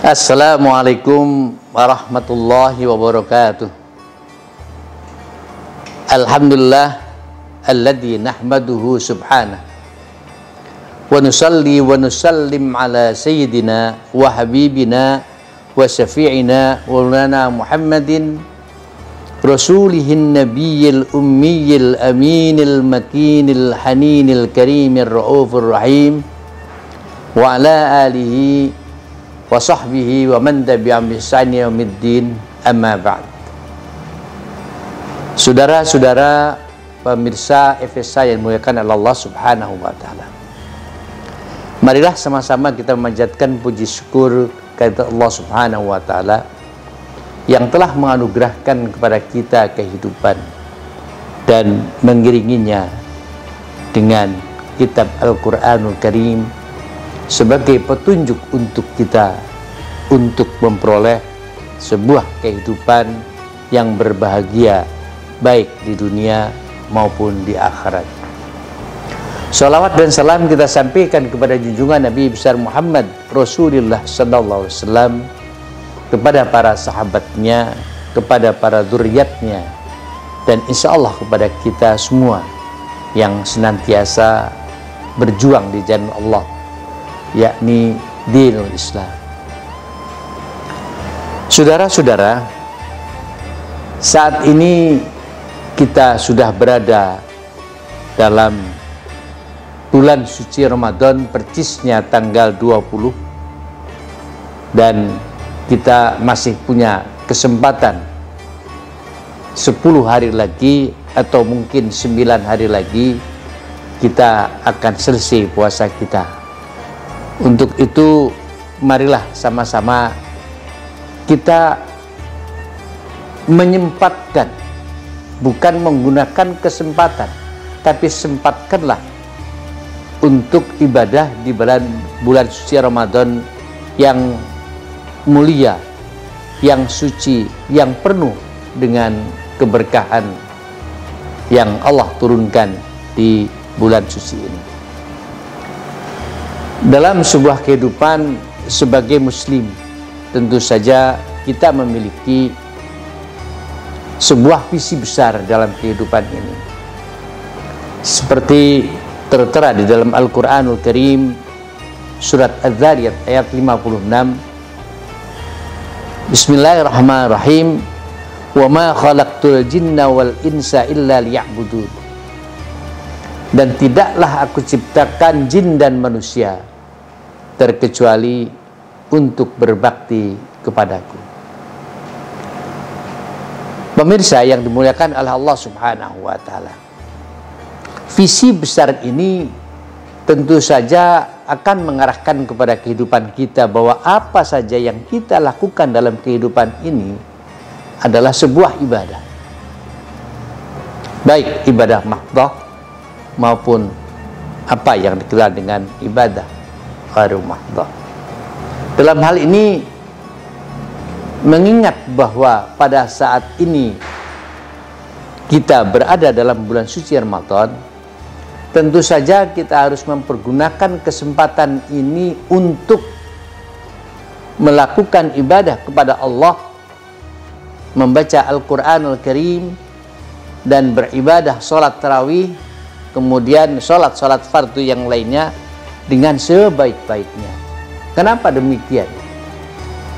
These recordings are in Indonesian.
Assalamualaikum warahmatullahi wabarakatuh. Alhamdulillah alladzi nahmaduhu subhanahu wa nusalli wa nusallim ala sayyidina wa habibina wa syafi'ina wa maulana Muhammadin rasulihin nabiyyil ummiyil aminil makinil haninil karimir raufur rahim wa ala alihi wa sahbihi wa man tabi'ahum bi ihsan ila yaumiddin, amma ba'd. Saudara-saudara pemirsa FSA yang dimuliakan oleh Allah Subhanahu wa taala. Marilah sama-sama kita memanjatkan puji syukur kepada Allah Subhanahu wa taala yang telah menganugerahkan kepada kita kehidupan dan mengiringinya dengan kitab Al-Qur'anul Karim sebagai petunjuk untuk kita untuk memperoleh sebuah kehidupan yang berbahagia baik di dunia maupun di akhirat. Shalawat dan salam kita sampaikan kepada junjungan Nabi besar Muhammad Rasulullah sallallahu alaihi wasallam, kepada para sahabatnya, kepada para zuriatnya, dan insya Allah kepada kita semua yang senantiasa berjuang di jalan Allah, yakni dinul Islam. Saudara-saudara, saat ini kita sudah berada dalam bulan suci Ramadan, persisnya tanggal 20, dan kita masih punya kesempatan 10 hari lagi atau mungkin 9 hari lagi kita akan selesai puasa kita. Untuk itu marilah sama-sama kita menyempatkan, bukan menggunakan kesempatan, tapi sempatkanlah untuk ibadah di bulan suci Ramadan yang mulia, yang suci, yang penuh dengan keberkahan yang Allah turunkan di bulan suci ini. Dalam sebuah kehidupan sebagai muslim, tentu saja kita memiliki sebuah visi besar dalam kehidupan ini. Seperti tertera di dalam Al-Qur'anul Karim surat Az-Zariyat ayat 56. Bismillahirrahmanirrahim. Wa ma khalaqtul jinna wal insa illa liya'budun. Dan tidaklah aku ciptakan jin dan manusia terkecuali untuk berbakti kepadaku. Pemirsa yang dimuliakan oleh Allah Subhanahu wa taala, visi besar ini tentu saja akan mengarahkan kepada kehidupan kita bahwa apa saja yang kita lakukan dalam kehidupan ini adalah sebuah ibadah, baik ibadah mahdhah maupun apa yang dikenal dengan ibadah ghairu mahdhah. Dalam hal ini mengingat bahwa pada saat ini kita berada dalam bulan suci Ramadan, tentu saja kita harus mempergunakan kesempatan ini untuk melakukan ibadah kepada Allah, membaca Al-Qur'anul Karim, dan beribadah sholat tarawih, kemudian sholat fardu yang lainnya dengan sebaik-baiknya. Kenapa demikian?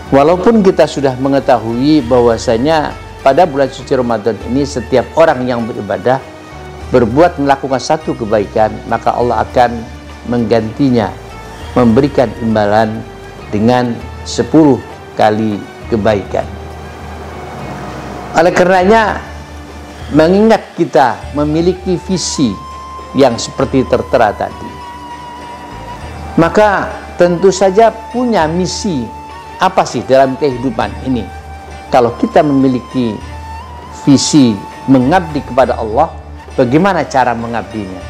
Walaupun kita sudah mengetahui bahwasanya pada bulan suci Ramadan ini setiap orang yang beribadah melakukan satu kebaikan, maka Allah akan menggantinya, memberikan imbalan dengan 10 kali kebaikan. Oleh karenanya, mengingat kita memiliki visi yang seperti tertera tadi, maka tentu saja punya misi apa sih dalam kehidupan ini. Kalau kita memiliki visi mengabdi kepada Allah, bagaimana cara mengabdinya?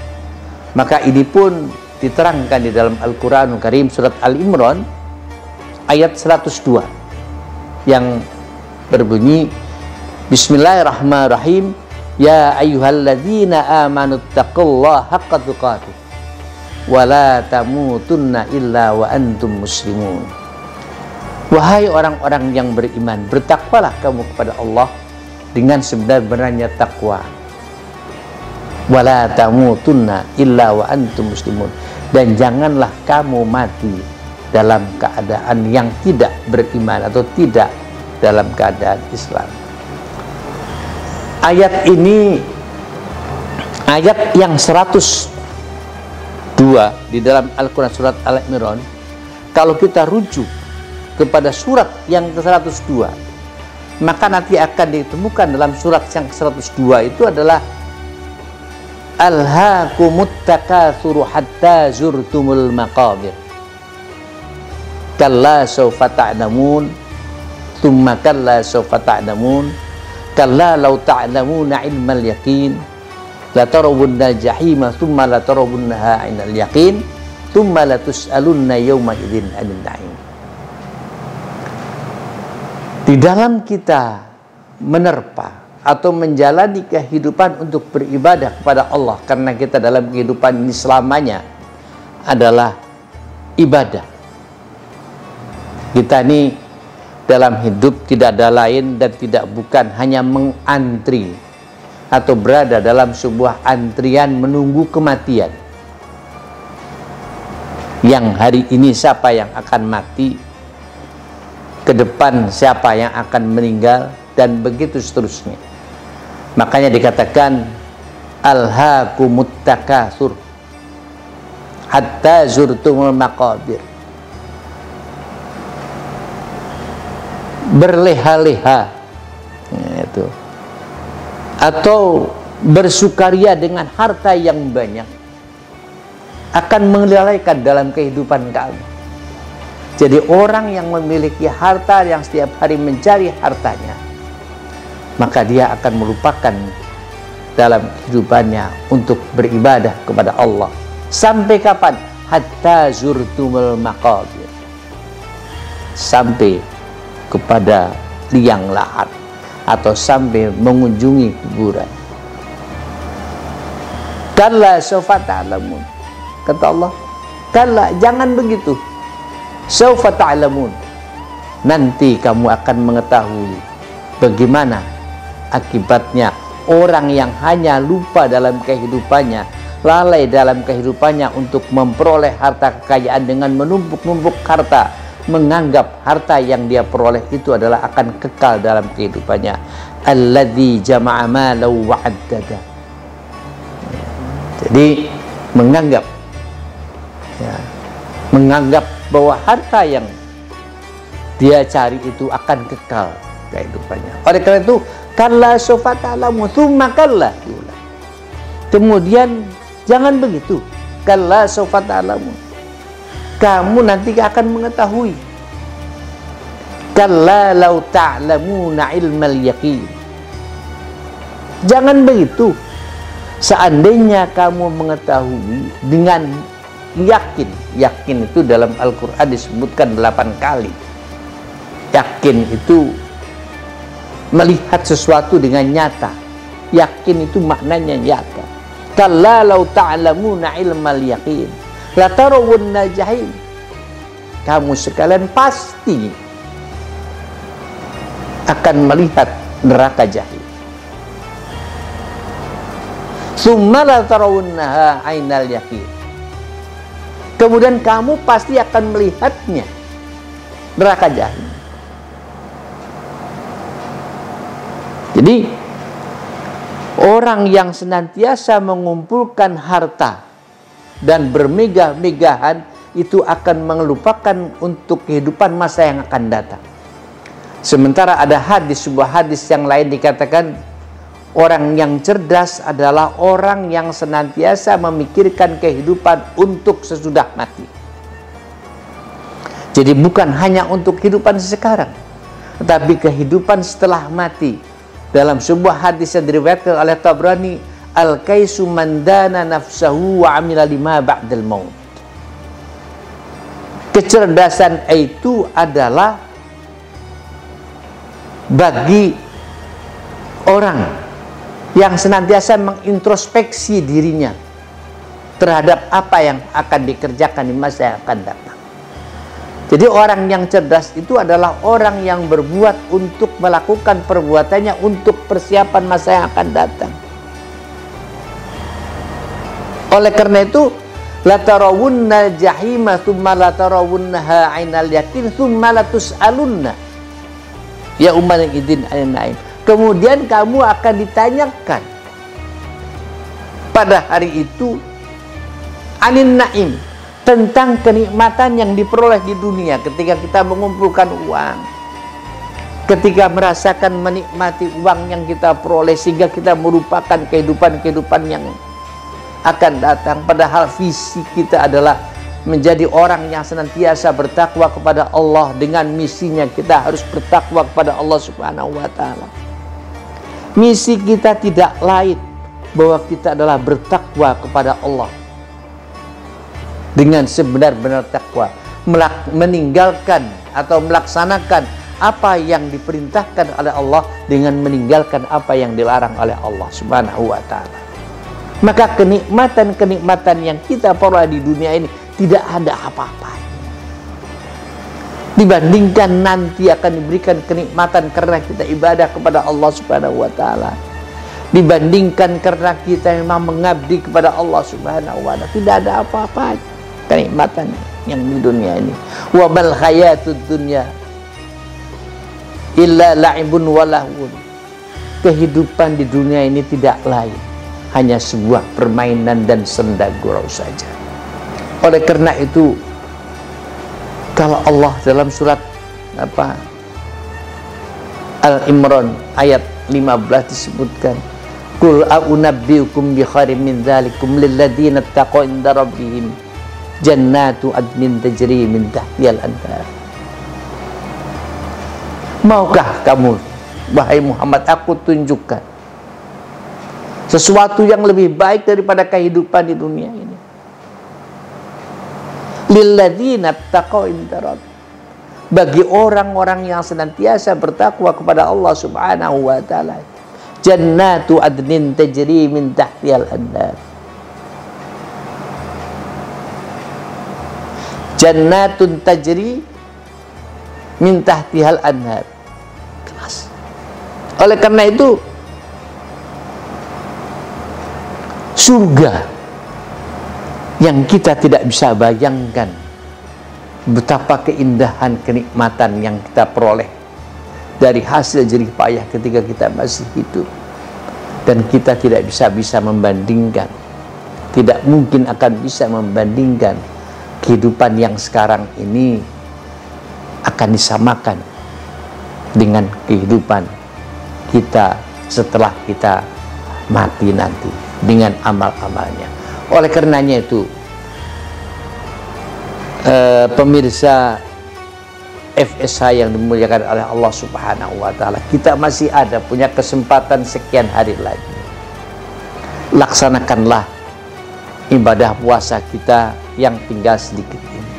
Maka ini pun diterangkan di dalam Al-Qur'anul Karim surat Al-Imran ayat 102 yang berbunyi Bismillahirrahmanirrahim. Ya ayyuhalladzina amanu taqullaha haqqa tuqatih wa la tamutunna illa wa antum muslimun. Wahai orang-orang yang beriman, bertakwalah kamu kepada Allah dengan sebenar-benarnya takwa. Wala tamutunna illa wa antum muslimun. Dan janganlah kamu mati dalam keadaan yang tidak beriman atau tidak dalam keadaan Islam. Ayat ini ayat yang 102 di dalam Al-Quran surat Al-Imran. Kalau kita rujuk kepada surat yang ke-102, maka nanti akan ditemukan dalam surat yang ke-102 itu adalah alhaakumut takatsuru hatta zurtumul maqabir kalla sawfa ta'lamun thumma kalla sawfa ta'lamun kalla law ta'lamuna ilmal yaqin la tarawunna jahima thumma la tarawunnaha 'ainal yaqin thumma la tus'alunna yawma idzin 'anil na'im. Di dalam kita menerpa atau menjalani kehidupan untuk beribadah kepada Allah, karena kita dalam kehidupan ini selamanya adalah ibadah. Kita ini dalam hidup tidak ada lain dan tidak bukan hanya mengantri atau berada dalam sebuah antrian menunggu kematian. Yang hari ini siapa yang akan mati, ke depan siapa yang akan meninggal, dan begitu seterusnya. Makanya dikatakan alhaakumut takatsur hatta zurtumul maqabir. Berleha-leha itu, atau bersukaria dengan harta yang banyak akan melalaikan dalam kehidupan kamu. Jadi orang yang memiliki harta, yang setiap hari mencari hartanya, maka dia akan melupakan dalam kehidupannya untuk beribadah kepada Allah. Sampai kapan? Hatta zurtumul maqabir, sampai kepada liang lahat atau sampai mengunjungi kuburan. Kalla sawfa ta'lamun, kata Allah. Kalla, jangan begitu. Sawfa ta'lamun, nanti kamu akan mengetahui bagaimana akibatnya orang yang hanya lupa dalam kehidupannya, lalai dalam kehidupannya untuk memperoleh harta kekayaan dengan menumpuk-numpuk harta, menganggap harta yang dia peroleh itu adalah akan kekal dalam kehidupannya. Alladzi jama'a malahu wa'addada. Jadi menganggap bahwa harta yang dia cari itu akan kekal kehidupannya. Oleh karena itu, kalla sawfa ta'lamun tsumma kalla. Kemudian jangan begitu. Kalla sawfa ta'lamun, kamu nanti akan mengetahui. Kalla law ta'lamuna ilmal yaqin, jangan begitu. Seandainya kamu mengetahui dengan yakin. Yakin itu dalam Al-Quran disebutkan 8 kali. Yakin itu melihat sesuatu dengan nyata. Yakin itu maknanya nyata. Kalla law ta'lamuna ilmal yaqin la tarawunna jahim, kamu sekalian pasti akan melihat neraka jahim. Summa la tarawunnaha 'ainal yaqin, kemudian kamu pasti akan melihatnya, neraka jahim. Jadi orang yang senantiasa mengumpulkan harta dan bermegah-megahan itu akan melupakan untuk kehidupan masa yang akan datang. Sementara ada sebuah hadis yang lain dikatakan orang yang cerdas adalah orang yang senantiasa memikirkan kehidupan untuk sesudah mati. Jadi bukan hanya untuk kehidupan sekarang, tetapi kehidupan setelah mati. Dalam sebuah hadis yang diriwayatkan oleh Tabrani, al-kaisu man dana nafsahu wa amila lima ba'dal maut. Kecerdasan itu adalah bagi orang yang senantiasa mengintrospeksi dirinya terhadap apa yang akan dikerjakan di masa yang akan datang. Jadi orang yang cerdas itu adalah orang yang berbuat untuk melakukan perbuatannya untuk persiapan masa yang akan datang. Oleh karena itu, latarawunna jahima thumma latarawunnaha 'ainal yaqin thumma latus'alunna ya ummal idin ain. Kemudian kamu akan ditanyakan pada hari itu anin naim, tentang kenikmatan yang diperoleh di dunia ketika kita mengumpulkan uang, ketika merasakan menikmati uang yang kita peroleh sehingga kita merupakan kehidupan yang akan datang. Padahal visi kita adalah menjadi orang yang senantiasa bertakwa kepada Allah. Dengan misinya kita harus bertakwa kepada Allah Subhanahu wa ta'ala. Misi kita tidak lain bahwa kita adalah bertakwa kepada Allah dengan sebenar-benar takwa, meninggalkan atau melaksanakan apa yang diperintahkan oleh Allah dengan meninggalkan apa yang dilarang oleh Allah Subhanahu wa ta'ala. Maka kenikmatan-kenikmatan yang kita peroleh di dunia ini tidak ada apa-apa dibandingkan nanti akan diberikan kenikmatan karena kita ibadah kepada Allah Subhanahu wa ta'ala, dibandingkan karena kita memang mengabdi kepada Allah Subhanahu wa ta'ala. Tidak ada apa-apa kenikmatan yang di dunia ini. Wa bal hayatud dunya illa la'ibun wa lahwun. Kehidupan di dunia ini tidak lain hanya sebuah permainan dan senda gurau saja. Oleh karena itu, kalau Allah dalam surat Al-Imran ayat 15 disebutkan, Qul a'unabbiukum bi khairin min dzalikum lilladzina taqaw inda rabbihim jannatu adnin tajri min tahtihal anhar. Maukah kamu, wahai Muhammad, aku tunjukkan sesuatu yang lebih baik daripada kehidupan di dunia ini? Lilladzina taqaw inda rabbihim, bagi orang-orang yang senantiasa bertakwa kepada Allah Subhanahu wa ta'ala, jannatu adnin tajri min tahtihal anhar. Jannatun tajri min tahtihal anhar. Kelas. Oleh karena itu, surga yang kita tidak bisa bayangkan betapa keindahan kenikmatan yang kita peroleh dari hasil jerih payah ketika kita masih hidup, dan kita tidak bisa membandingkan, tidak mungkin akan bisa membandingkan kehidupan yang sekarang ini akan disamakan dengan kehidupan kita setelah kita mati nanti dengan amal-amalnya. Oleh karenanya itu, pemirsa FSH yang dimuliakan oleh Allah Subhanahu wa ta'ala, kita masih ada punya kesempatan sekian hari lagi. Laksanakanlah ibadah puasa kita yang tinggal sedikit ini.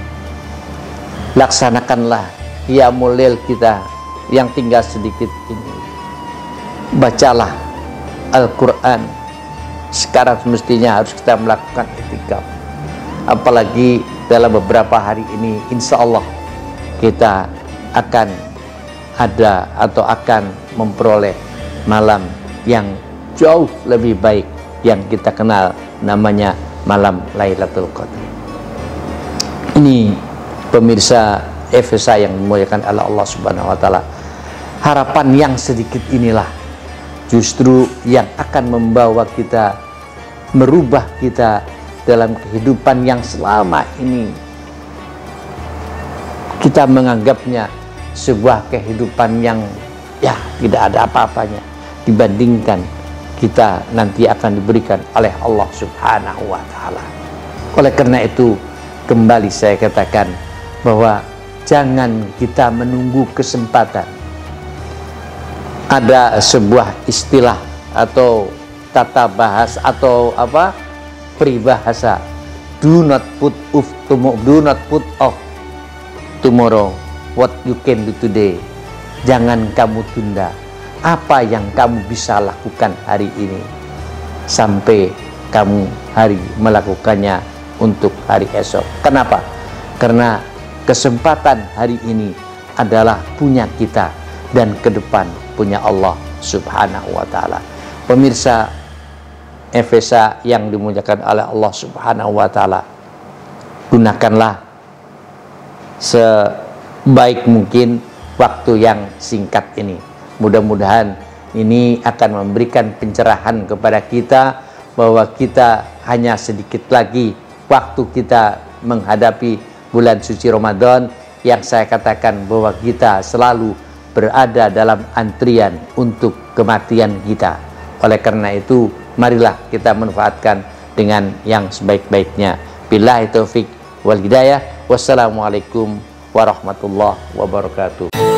Laksanakanlah qiyamul lail kita yang tinggal sedikit ini. Bacalah Al-Quran. Sekarang semestinya harus kita melakukan i'tikaf. Apalagi dalam beberapa hari ini, insya Allah kita akan ada atau akan memperoleh malam yang jauh lebih baik yang kita kenal, namanya malam Lailatul Qadar. Ini pemirsa FSA yang dimuliakan oleh Allah Subhanahu wa ta'ala, harapan yang sedikit inilah justru yang akan membawa kita, merubah kita dalam kehidupan yang selama ini kita menganggapnya sebuah kehidupan yang ya tidak ada apa-apanya dibandingkan kita nanti akan diberikan oleh Allah Subhanahu wa ta'ala. Oleh karena itu, kembali saya katakan bahwa jangan kita menunggu kesempatan. Ada sebuah istilah atau tata bahasa atau peribahasa, do not put off tomorrow what you can do today. Jangan kamu tunda apa yang kamu bisa lakukan hari ini sampai kamu hari melakukannya untuk hari esok. Kenapa? Karena kesempatan hari ini adalah punya kita dan ke depan punya Allah Subhanahu wa taala. Pemirsa FSA yang dimuliakan oleh Allah Subhanahu wa taala, gunakanlah sebaik mungkin waktu yang singkat ini. Mudah-mudahan ini akan memberikan pencerahan kepada kita bahwa kita hanya sedikit lagi waktu kita menghadapi bulan suci Ramadan, yang saya katakan bahwa kita selalu berada dalam antrian untuk kematian kita. Oleh karena itu, marilah kita manfaatkan dengan yang sebaik-baiknya. Billahi taufik wal hidayah. Wassalamualaikum warahmatullahi wabarakatuh.